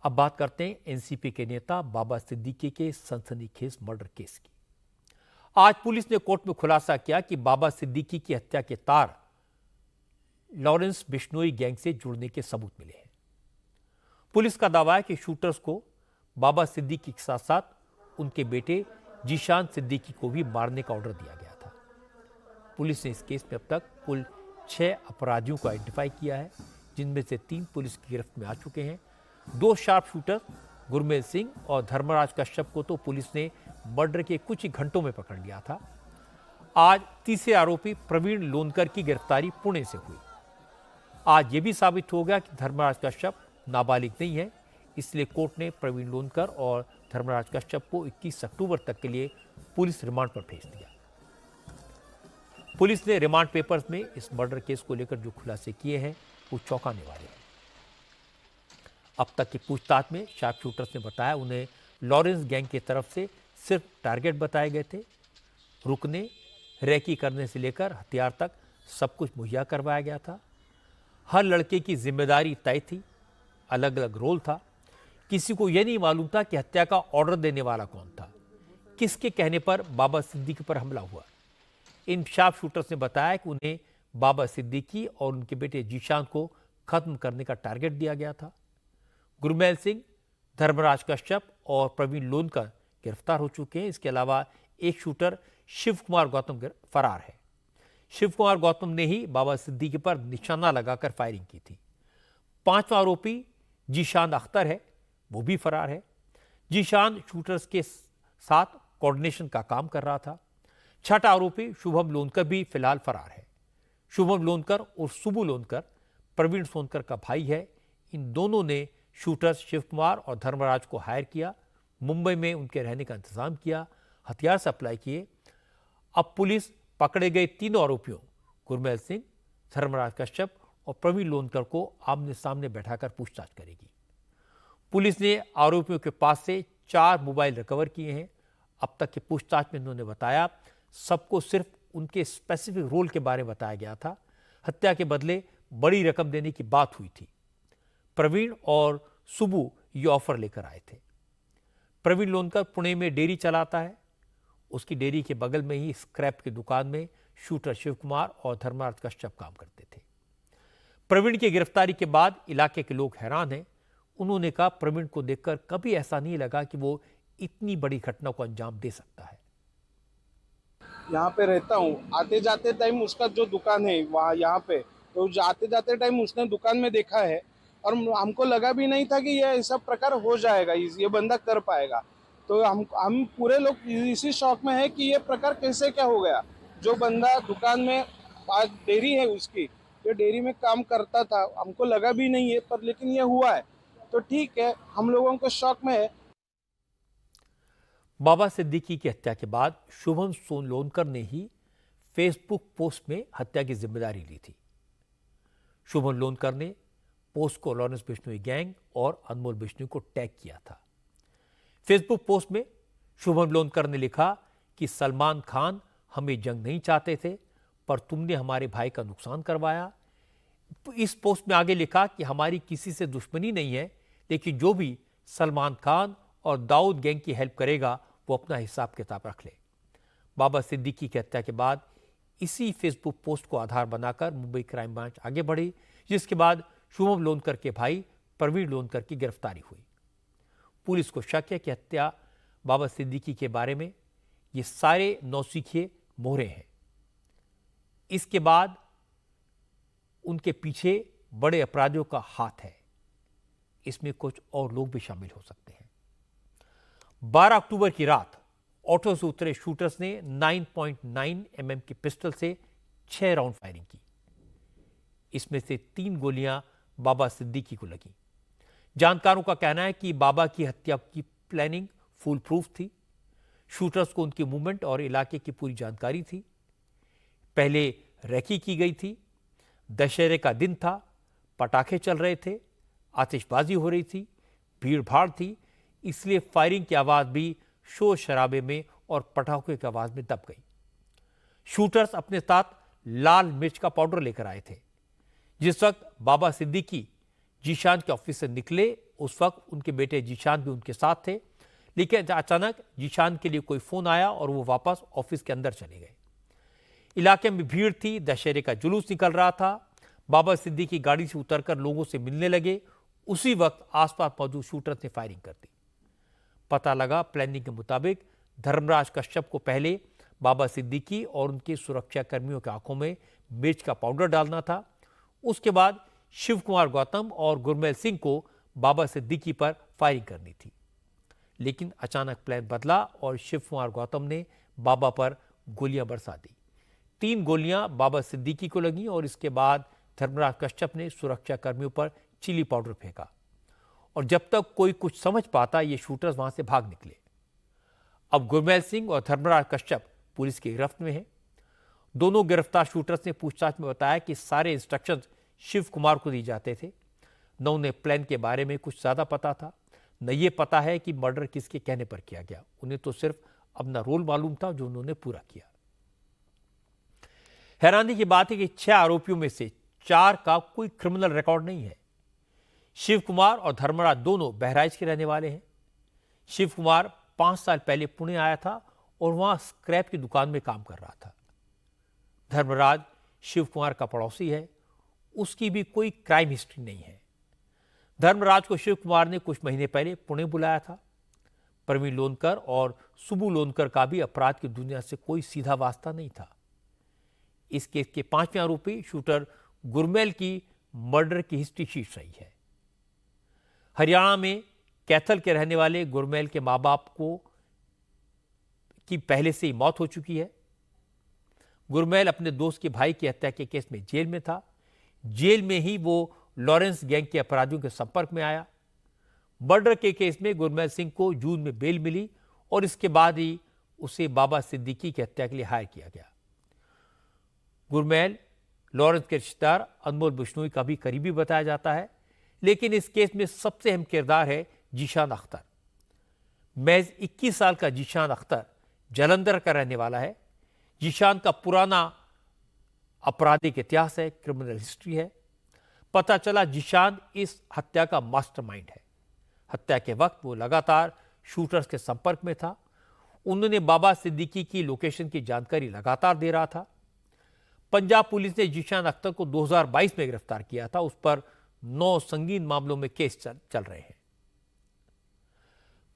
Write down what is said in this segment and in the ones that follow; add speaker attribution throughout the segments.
Speaker 1: अब बात करते हैं एनसीपी के नेता बाबा सिद्दीकी के सनसनीखेज मर्डर केस की। आज पुलिस ने कोर्ट में खुलासा किया कि बाबा सिद्दीकी की हत्या के तार लॉरेंस बिश्नोई गैंग से जुड़ने के सबूत मिले हैं। पुलिस का दावा है कि शूटर्स को बाबा सिद्दीकी के साथ साथ उनके बेटे जीशान सिद्दीकी को भी मारने का ऑर्डर दिया गया था। पुलिस ने इस केस में अब तक कुल 6 अपराधियों को आइडेंटिफाई किया है, जिनमें से 3 पुलिस की गिरफ्त में आ चुके हैं। 2 शार्प शूटर गुरमेल सिंह और धर्मराज कश्यप को तो पुलिस ने मर्डर के कुछ ही घंटों में पकड़ लिया था। आज तीसरे आरोपी प्रवीण लोनकर की गिरफ्तारी पुणे से हुई। आज यह भी साबित हो गया कि धर्मराज कश्यप नाबालिग नहीं है, इसलिए कोर्ट ने प्रवीण लोनकर और धर्मराज कश्यप को 21 अक्टूबर तक के लिए पुलिस रिमांड पर भेज दिया। पुलिस ने रिमांड पेपर्स में इस मर्डर केस को लेकर जो खुलासे किए हैं वो चौंकाने वाले हैं। अब तक की पूछताछ में शार्प शूटर्स ने बताया उन्हें लॉरेंस गैंग की तरफ से सिर्फ टारगेट बताए गए थे। रुकने, रेकी करने से लेकर हथियार तक सब कुछ मुहैया करवाया गया था। हर लड़के की जिम्मेदारी तय थी, अलग अलग रोल था। किसी को यह नहीं मालूम था कि हत्या का ऑर्डर देने वाला कौन था, किसके कहने पर बाबा सिद्दीकी पर हमला हुआ। इन शार्प शूटर्स ने बताया कि उन्हें बाबा सिद्दीकी और उनके बेटे जीशान को खत्म करने का टारगेट दिया गया था। गुरमेल सिंह, धर्मराज कश्यप और प्रवीण लोनकर गिरफ्तार हो चुके हैं। इसके अलावा एक शूटर शिव कुमार गौतम फरार है। शिव कुमार गौतम ने ही बाबा सिद्दीकी पर निशाना लगाकर फायरिंग की थी। 5वां आरोपी जीशान अख्तर है, वो भी फरार है। जीशान शूटर्स के साथ कोऑर्डिनेशन का काम कर रहा था। 6ठा आरोपी शुभम लोनकर भी फिलहाल फरार है। शुभम लोनकर और सुबू लोनकर प्रवीण सोनकर का भाई है। इन दोनों ने शूटर्स शिव कुमार और धर्मराज को हायर किया, मुंबई में उनके रहने का इंतजाम किया, हथियार सप्लाई किए। अब पुलिस पकड़े गए 3 आरोपियों गुरमेल सिंह, धर्मराज कश्यप और प्रवीण लोनकर को आमने सामने बैठाकर पूछताछ करेगी। पुलिस ने आरोपियों के पास से 4 मोबाइल रिकवर किए हैं। अब तक की पूछताछ में उन्होंने बताया सबको सिर्फ उनके स्पेसिफिक रोल के बारे में बताया गया था। हत्या के बदले बड़ी रकम देने की बात हुई थी। प्रवीण और सुबू ये ऑफर लेकर आए थे। प्रवीण लोनकर पुणे में डेयरी चलाता है। उसकी डेयरी के बगल में ही स्क्रैप की दुकान में शूटर शिव कुमार और धर्मराज कश्यप काम करते थे। प्रवीण की गिरफ्तारी के बाद इलाके के लोग हैरान हैं। उन्होंने कहा प्रवीण को देखकर कभी ऐसा नहीं लगा कि वो इतनी बड़ी घटना को अंजाम दे सकता है।
Speaker 2: यहाँ पे रहता हूँ, आते जाते टाइम उसका जो दुकान है वहाँ यहाँ पे, तो आते जाते टाइम उसने दुकान में देखा है और हमको लगा भी नहीं था कि ये ऐसा प्रकार हो जाएगा, ये बंदा कर पाएगा। तो हम पूरे लोग इसी शौक में है कि ये प्रकार कैसे क्या हो गया। जो बंदा दुकान में डेयरी है उसकी, जो डेयरी में काम करता था, हमको लगा भी नहीं है, पर लेकिन ये हुआ है। तो ठीक है, हम लोगों को शौक में है।
Speaker 1: बाबा सिद्दीकी की हत्या के बाद शुभम लोनकर ने ही फेसबुक पोस्ट में हत्या की जिम्मेदारी ली थी। शुभम लोनकर ने पोस्ट को लॉरेंस बिश्नोई गैंग और अनमोल बिश्नोई को टैग किया था। फेसबुक पोस्ट में शुभम लोनकर ने लिखा कि सलमान खान हमें जंग नहीं चाहते थे, पर तुमने हमारे भाई का नुकसान करवाया। इस पोस्ट में आगे लिखा कि हमारी किसी से दुश्मनी नहीं है, लेकिन जो भी सलमान खान और दाऊद गैंग की हेल्प करेगा वो अपना हिसाब किताब रख ले। बाबा सिद्दीकी की हत्या के बाद इसी फेसबुक पोस्ट को आधार बनाकर मुंबई क्राइम ब्रांच आगे बढ़ी, जिसके बाद शुभम लोनकर के भाई प्रवीण लोनकर की गिरफ्तारी हुई। पुलिस को शक है कि हत्या बाबा सिद्दीकी के बारे में ये सारे नौसिखिए मोहरे हैं। इसके बाद उनके पीछे बड़े अपराधियों का हाथ है। इसमें कुछ और लोग भी शामिल हो सकते हैं। 12 अक्टूबर की रात ऑटो से उतरे शूटर्स ने 9.9 mm की पिस्टल से 6 राउंड फायरिंग की। इसमें से 3 गोलियां बाबा सिद्दीकी को लगी। जानकारों का कहना है कि बाबा की हत्या की प्लानिंग फुल प्रूफ थी। शूटर्स को उनकी मूवमेंट और इलाके की पूरी जानकारी थी। पहले रेकी की गई थी। दशहरे का दिन था, पटाखे चल रहे थे, आतिशबाजी हो रही थी, भीड़ भाड़ थी, इसलिए फायरिंग की आवाज भी शोर शराबे में और पटाखों की आवाज में दब गई। शूटर्स अपने साथ लाल मिर्च का पाउडर लेकर आए थे। जिस वक्त बाबा सिद्दीकी जीशान के ऑफिस से निकले, उस वक्त उनके बेटे जीशान भी उनके साथ थे, लेकिन अचानक जीशान के लिए कोई फोन आया और वो वापस ऑफिस के अंदर चले गए। इलाके में भीड़ थी, दशहरे का जुलूस निकल रहा था। बाबा सिद्दीकी गाड़ी से उतरकर लोगों से मिलने लगे। उसी वक्त आसपास मौजूद शूटर्स ने फायरिंग कर दी। पता लगा प्लानिंग के मुताबिक धर्मराज कश्यप को पहले बाबा सिद्दीकी और उनके सुरक्षा कर्मियों की आंखों में मिर्च का पाउडर डालना था। उसके बाद शिव कुमार गौतम और गुरमेल सिंह को बाबा सिद्दीकी पर फायरिंग करनी थी, लेकिन अचानक प्लान बदला और शिव कुमार गौतम ने बाबा पर गोलियां बरसा दी। 3 गोलियां बाबा सिद्दीकी को लगी और इसके बाद धर्मराज कश्यप ने सुरक्षा कर्मियों पर चिली पाउडर फेंका और जब तक कोई कुछ समझ पाता ये शूटर्स वहां से भाग निकले। अब गुरमेल सिंह और धर्मराज कश्यप पुलिस की गिरफ्त में हैं। दोनों गिरफ्तार शूटर्स ने पूछताछ में बताया कि सारे इंस्ट्रक्शंस शिव कुमार को दिए जाते थे। न उन्हें प्लान के बारे में कुछ ज्यादा पता था, न ये पता है कि मर्डर किसके कहने पर किया गया। उन्हें तो सिर्फ अपना रोल मालूम था जो उन्होंने पूरा किया। हैरानी की बात है कि 6 आरोपियों में से 4 का कोई क्रिमिनल रिकॉर्ड नहीं है। शिव कुमार और धर्मराज दोनों बहराइच के रहने वाले हैं। शिव कुमार 5 साल पहले पुणे आया था और वहां स्क्रैप की दुकान में काम कर रहा था। धर्मराज शिव कुमार का पड़ोसी है, उसकी भी कोई क्राइम हिस्ट्री नहीं है। धर्मराज को शिव कुमार ने कुछ महीने पहले पुणे बुलाया था। प्रवीण लोनकर और सुबू लोनकर का भी अपराध की दुनिया से कोई सीधा वास्ता नहीं था। इस केस के 5वें आरोपी शूटर गुरमेल की मर्डर की हिस्ट्री शीट रही है। हरियाणा में कैथल के रहने वाले गुरमेल के मां बाप की पहले से ही मौत हो चुकी है। गुरमेल अपने दोस्त के भाई की हत्या के केस में जेल में था। जेल में ही वो लॉरेंस गैंग के अपराधियों के संपर्क में आया। मर्डर के केस में गुरमेल सिंह को जून में बेल मिली और इसके बाद ही उसे बाबा सिद्दीकी की हत्या के लिए हायर किया गया। गुरमेल लॉरेंस के रिश्तेदार अनमोल बिश्नोई का भी करीबी बताया जाता है, लेकिन इस केस में सबसे अहम किरदार है जीशान अख्तर। महज 21 साल का जीशान अख्तर जालंधर का रहने वाला है। जीशान का पुराना आपराधिक इतिहास है, क्रिमिनल हिस्ट्री है। पता चला जीशान इस हत्या का मास्टरमाइंड है। हत्या के वक्त वो लगातार शूटर्स के संपर्क में था। उन्होंने बाबा सिद्दीकी की लोकेशन की जानकारी लगातार दे रहा था। पंजाब पुलिस ने जीशान अख्तर को 2022 में गिरफ्तार किया था। उस पर 9 संगीन मामलों में केस चल रहे हैं।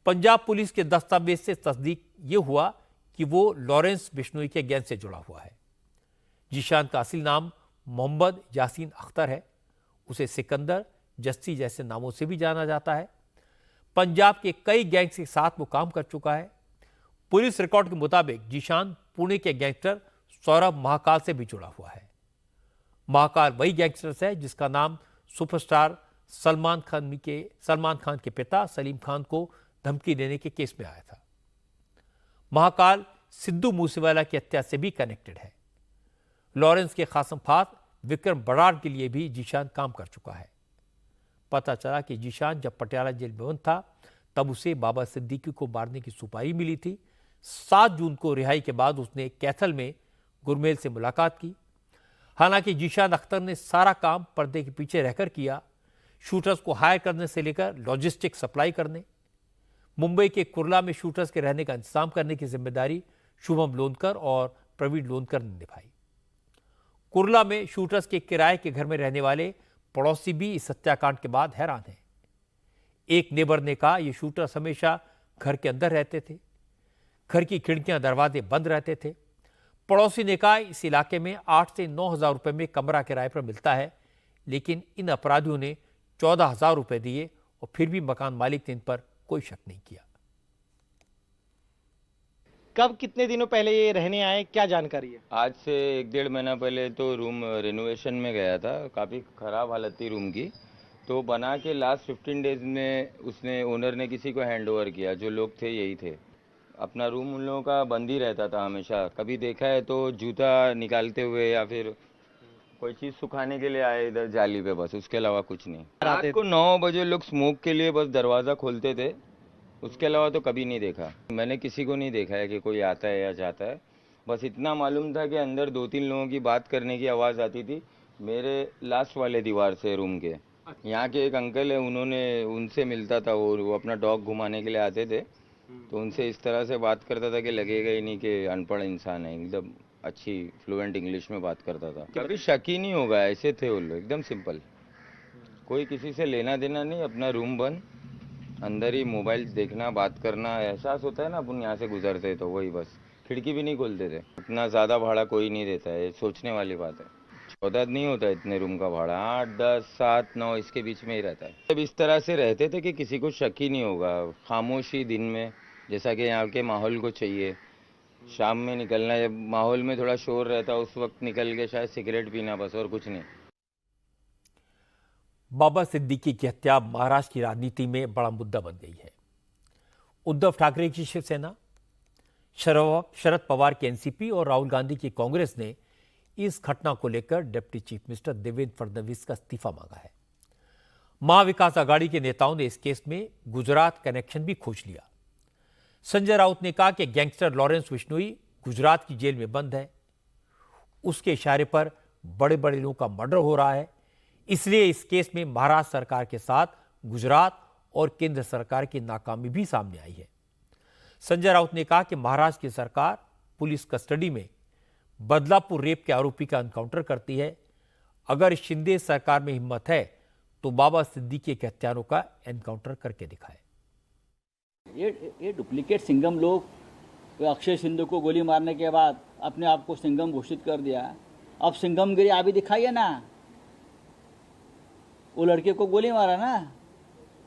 Speaker 1: पंजाब पुलिस के दस्तावेज से तस्दीक ये हुआ कि वो लॉरेंस बिश्नोई के गैंग से जुड़ा हुआ है। जीशान का असली नाम मोहम्मद यासीन अख्तर है। उसे सिकंदर, जस्सी जैसे नामों से भी जाना जाता है। पंजाब के कई गैंग्स के साथ वो काम कर चुका है। पुलिस रिकॉर्ड के मुताबिक जीशान पुणे के गैंगस्टर सौरभ महाकाल से भी जुड़ा हुआ है। महाकाल वही गैंगस्टर है जिसका नाम सुपरस्टार सलमान खान के पिता सलीम खान को धमकी देने के केस में आया था। महाकाल सिद्धू मूसेवाला की हत्या से भी कनेक्टेड है। लॉरेंस के खासम फात विक्रम बराड़ के लिए भी जीशान काम कर चुका है। पता चला कि जीशान जब पटियाला जेल में बंद था तब उसे बाबा सिद्दीकी को मारने की सुपारी मिली थी। 7 जून को रिहाई के बाद उसने कैथल में गुरमेल से मुलाकात की। हालांकि जीशान अख्तर ने सारा काम पर्दे के पीछे रहकर किया। शूटर्स को हायर करने से लेकर लॉजिस्टिक सप्लाई करने, मुंबई के कुर्ला में शूटर्स के रहने का इंतजाम करने की जिम्मेदारी शुभम लोनकर और प्रवीण लोनकर ने निभाई। कुर्ला में शूटर्स के किराए के घर में रहने वाले पड़ोसी भी इस हत्याकांड के बाद हैरान हैं। एक नेबर ने कहा ये शूटर्स हमेशा घर के अंदर रहते थे, घर की खिड़कियां दरवाजे बंद रहते थे। पड़ोसी ने कहा इस इलाके में 8 से 9 हजार रुपए में कमरा किराए पर मिलता है, लेकिन इन अपराधियों ने 14,000 रुपए दिए और फिर भी मकान मालिक ने इन पर कोई शक नहीं किया।
Speaker 3: कब कितने दिनों पहले ये रहने आए, क्या जानकारी है?
Speaker 4: आज से 1-1.5 महीना पहले तो रूम रिनोवेशन में गया था। काफ़ी ख़राब हालत थी रूम की, तो बना के लास्ट 15 डेज में उसने ओनर ने किसी को हैंड ओवर किया। जो लोग थे यही थे। अपना रूम उन लोगों का बंद ही रहता था हमेशा। कभी देखा है तो जूता निकालते हुए या फिर कोई चीज़ सुखाने के लिए आए इधर जाली पे, बस उसके अलावा कुछ नहीं। रात को 9 बजे लोग स्मोक के लिए बस दरवाज़ा खोलते थे, उसके अलावा तो कभी नहीं देखा। मैंने किसी को नहीं देखा है कि कोई आता है या जाता है। बस इतना मालूम था कि अंदर 2-3 लोगों की बात करने की आवाज़ आती थी मेरे लास्ट वाले दीवार से रूम के। यहाँ के एक अंकल है, उन्होंने उनसे मिलता था, वो अपना डॉग घुमाने के लिए आते थे, तो उनसे इस तरह से बात करता था कि लगेगा ही नहीं कि अनपढ़ इंसान है, एकदम अच्छी फ्लुएंट इंग्लिश में बात करता था। कभी शक ही नहीं होगा, ऐसे थे वो लोग, एकदम सिंपल, कोई किसी से लेना देना नहीं, अपना रूम बंद, अंदर ही मोबाइल देखना, बात करना। एहसास होता है ना अपन यहाँ से गुजरते तो, वही बस, खिड़की भी नहीं खोलते थे। इतना ज़्यादा भाड़ा कोई नहीं देता है, सोचने वाली बात है। 14 नहीं होता इतने रूम का भाड़ा, 8, 10, 7, 9 इसके बीच में ही रहता है। जब इस तरह से रहते थे कि किसी को शक ही नहीं होगा, खामोशी दिन में, जैसा कि यहाँ के माहौल को चाहिए। शाम में निकलना, जब माहौल में थोड़ा शोर रहता उस वक्त निकल के शायद सिगरेट पीना, बस, और कुछ नहीं।
Speaker 1: बाबा सिद्दीकी की हत्या महाराष्ट्र की राजनीति में बड़ा मुद्दा बन गई है। उद्धव ठाकरे की शिवसेना, शरद पवार की एनसीपी और राहुल गांधी की कांग्रेस ने इस घटना को लेकर deputy chief minister Devendra Fadnavis का इस्तीफा मांगा है। महाविकास आघाड़ी के नेताओं ने इस केस में गुजरात कनेक्शन भी खोज लिया। संजय राउत ने कहा कि गैंगस्टर लॉरेंस बिश्नोई गुजरात की जेल में बंद है, उसके इशारे पर बड़े बड़े लोगों का मर्डर हो रहा है, इसलिए इस केस में महाराष्ट्र सरकार के साथ गुजरात और केंद्र सरकार की नाकामी भी सामने आई है। संजय राउत ने कहा कि महाराष्ट्र की सरकार पुलिस कस्टडी में बदलापुर रेप के आरोपी का एनकाउंटर करती है। अगर शिंदे सरकार में हिम्मत है तो बाबा सिद्दीकी के हत्यारों का एनकाउंटर करके दिखाए।
Speaker 5: ये डुप्लीकेट सिंघम लोग अक्षय सिंधु को गोली मारने के बाद अपने आप को सिंघम घोषित कर दिया। अब सिंघमगिरी आप भी दिखाइए ना। वो लड़के को गोली मारा ना,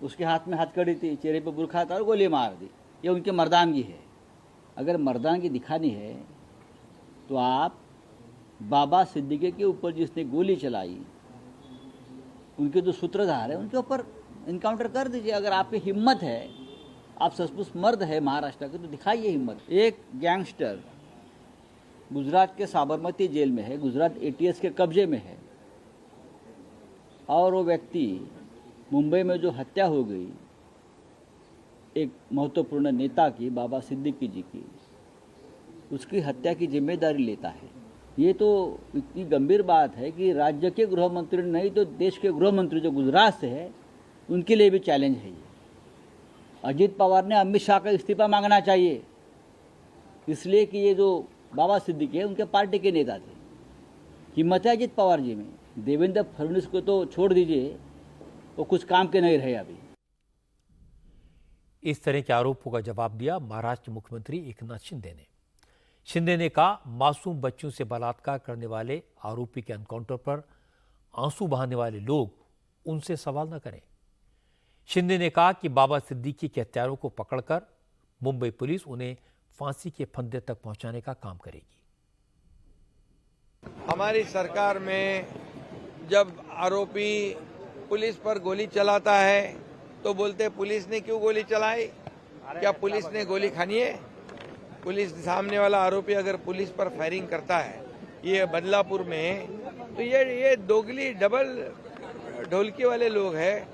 Speaker 5: उसके हाथ में हथकड़ी थी, चेहरे पे बुरखा था और गोली मार दी। ये उनकी मर्दानगी है। अगर मर्दानगी दिखानी है तो आप बाबा सिद्दीकी के ऊपर जिसने गोली चलाई, उनके जो सूत्रधार है, उनके ऊपर इनकाउंटर कर दीजिए। अगर आपकी हिम्मत है, आप सचमुच मर्द है महाराष्ट्र के, तो दिखाइए हिम्मत। एक गैंगस्टर गुजरात के साबरमती जेल में है, गुजरात एटीएस के कब्जे में है, और वो व्यक्ति मुंबई में जो हत्या हो गई एक महत्वपूर्ण नेता की, बाबा सिद्दीकी जी की, उसकी हत्या की जिम्मेदारी लेता है। ये तो इतनी गंभीर बात है कि राज्य के गृह मंत्री नहीं तो देश के गृह मंत्री जो गुजरात से है, उनके लिए भी चैलेंज है ये। अजीत पवार ने अमित शाह का इस्तीफा मांगना चाहिए, इसलिए कि ये जो बाबा सिद्दीकी है उनके पार्टी के नेता थे। हिम्मत है अजीत पवार जी में। देवेंद्र फडणवीस को तो छोड़ दीजिए, वो कुछ काम के नहीं रहे अभी।
Speaker 1: इस तरह के आरोपों का जवाब दिया महाराष्ट्र मुख्यमंत्री एकनाथ शिंदे ने। शिंदे ने कहा, मासूम बच्चों से बलात्कार करने वाले आरोपी के एनकाउंटर पर आंसू बहाने वाले लोग उनसे सवाल न करें। शिंदे ने कहा कि बाबा सिद्दीकी के हत्यारों को पकड़कर मुंबई पुलिस उन्हें फांसी के फंदे तक पहुंचाने का काम करेगी।
Speaker 6: हमारी सरकार में जब आरोपी पुलिस पर गोली चलाता है तो बोलते पुलिस ने क्यों गोली चलाई? क्या पुलिस ने गोली खानी है? पुलिस सामने वाला आरोपी अगर पुलिस पर फायरिंग करता है, ये बदलापुर में, तो ये दोगली डबल ढोलकी वाले लोग हैं,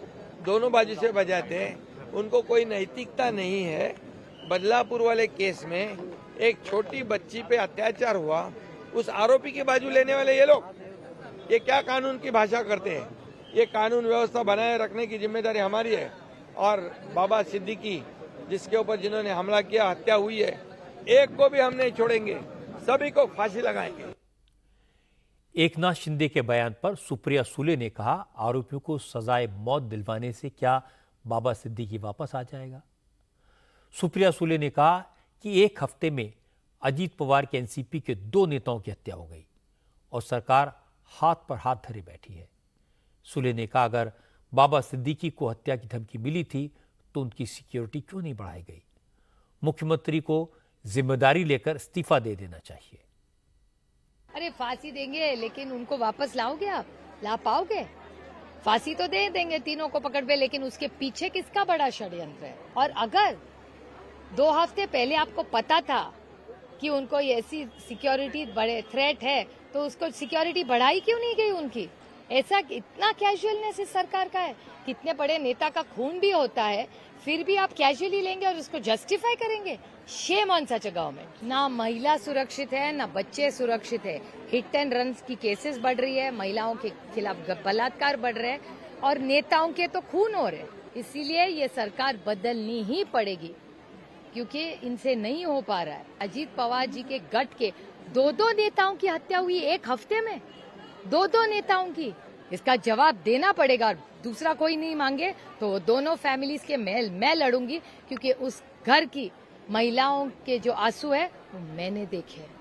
Speaker 6: दोनों बाजू से बजाते हैं, उनको कोई नैतिकता नहीं है। बदलापुर वाले केस में एक छोटी बच्ची पे अत्याचार हुआ, उस आरोपी की बाजू लेने वाले ये लोग, ये क्या कानून की भाषा करते हैं? ये कानून व्यवस्था बनाए रखने की जिम्मेदारी हमारी है। और बाबा सिद्दीकी जिसके ऊपर जिन्होंने हमला किया, हत्या हुई है, एक को भी हम नहीं छोड़ेंगे, सभी को फांसी लगाएंगे।
Speaker 1: एकनाथ शिंदे के बयान पर सुप्रिया सुले ने कहा, आरोपियों को सजाए मौत दिलवाने से क्या बाबा सिद्दीकी वापस आ जाएगा? सुप्रिया सुले ने कहा कि एक हफ्ते में अजीत पवार के एनसीपी के 2 नेताओं की हत्या हो गई और सरकार हाथ पर हाथ धरे बैठी है। सुले ने कहा, अगर बाबा सिद्दीकी को हत्या की धमकी मिली थी तो उनकी सिक्योरिटी क्यों नहीं बढ़ाई गई? मुख्यमंत्री को जिम्मेदारी लेकर इस्तीफा दे देना चाहिए।
Speaker 7: अरे फांसी देंगे, लेकिन उनको वापस लाओगे? आप ला पाओगे? फांसी तो दे देंगे तीनों को पकड़ पे, लेकिन उसके पीछे किसका बड़ा षड्यंत्र है? और अगर 2 हफ्ते पहले आपको पता था कि उनको ऐसी सिक्योरिटी बड़े थ्रेट है, तो उसको सिक्योरिटी बढ़ाई क्यों नहीं गई उनकी? ऐसा इतना कैजुअलनेस इस सरकार का है। कितने बड़े नेता का खून भी होता है, फिर भी आप कैजुअली लेंगे और उसको जस्टिफाई करेंगे। Shame on such a government. ना महिला सुरक्षित है, ना बच्चे सुरक्षित है। हिट एंड रन की केसेस बढ़ रही है, महिलाओं के खिलाफ बलात्कार बढ़ रहे हैं। और नेताओं के तो खून हो रहे, इसीलिए ये सरकार बदलनी ही पड़ेगी, क्योंकि इनसे नहीं हो पा रहा है। अजीत पवार जी के गट के 2 नेताओं की हत्या हुई एक हफ्ते में, 2 नेताओं की। इसका जवाब देना पड़ेगा, और दूसरा कोई नहीं मांगे तो दोनों फैमिलीज के मैं लड़ूंगी, क्योंकि उस घर की महिलाओं के जो आंसू है वो मैंने देखे हैं।